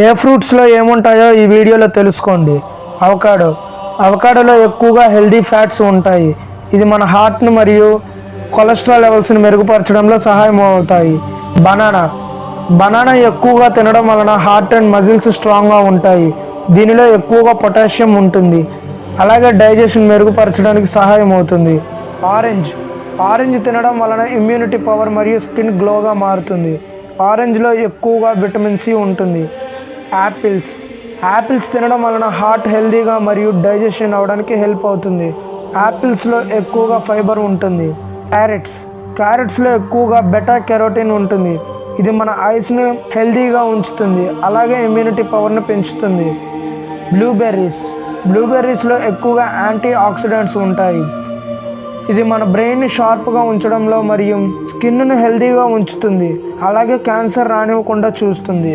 ఏ ఫ్రూట్స్లో ఏముంటాయో ఈ వీడియోలో తెలుసుకోండి. అవకాడోలో ఎక్కువగా హెల్దీ ఫ్యాట్స్ ఉంటాయి. ఇది మన హార్ట్ను మరియు కొలెస్ట్రాల్ లెవెల్స్ని మెరుగుపరచడంలో సహాయం అవుతాయి. బనానా ఎక్కువగా తినడం వలన హార్ట్ అండ్ మజిల్స్ స్ట్రాంగ్గా ఉంటాయి. దీనిలో ఎక్కువగా పొటాషియం ఉంటుంది, అలాగే డైజెషన్ మెరుగుపరచడానికి సహాయం అవుతుంది. ఆరెంజ్ తినడం వలన ఇమ్యూనిటీ పవర్ మరియు స్కిన్ గ్లోగా మారుతుంది. ఆరెంజ్లో ఎక్కువగా విటమిన్ సి ఉంటుంది. యాపిల్స్ తినడం వలన హార్ట్ హెల్దీగా మరియు డైజెషన్ అవ్వడానికి హెల్ప్ అవుతుంది. యాపిల్స్లో ఎక్కువగా ఫైబర్ ఉంటుంది. క్యారెట్స్లో ఎక్కువగా బెటా కెరోటిన్ ఉంటుంది. ఇది మన ఐస్ని హెల్దీగా ఉంచుతుంది, అలాగే ఇమ్యూనిటీ పవర్ని పెంచుతుంది. బ్లూబెర్రీస్లో ఎక్కువగా యాంటీ ఆక్సిడెంట్స్ ఉంటాయి. ఇది మన బ్రెయిన్ని షార్ప్గా ఉంచడంలో మరియు స్కిన్ను హెల్దీగా ఉంచుతుంది, అలాగే క్యాన్సర్ రానివ్వకుండా చూస్తుంది.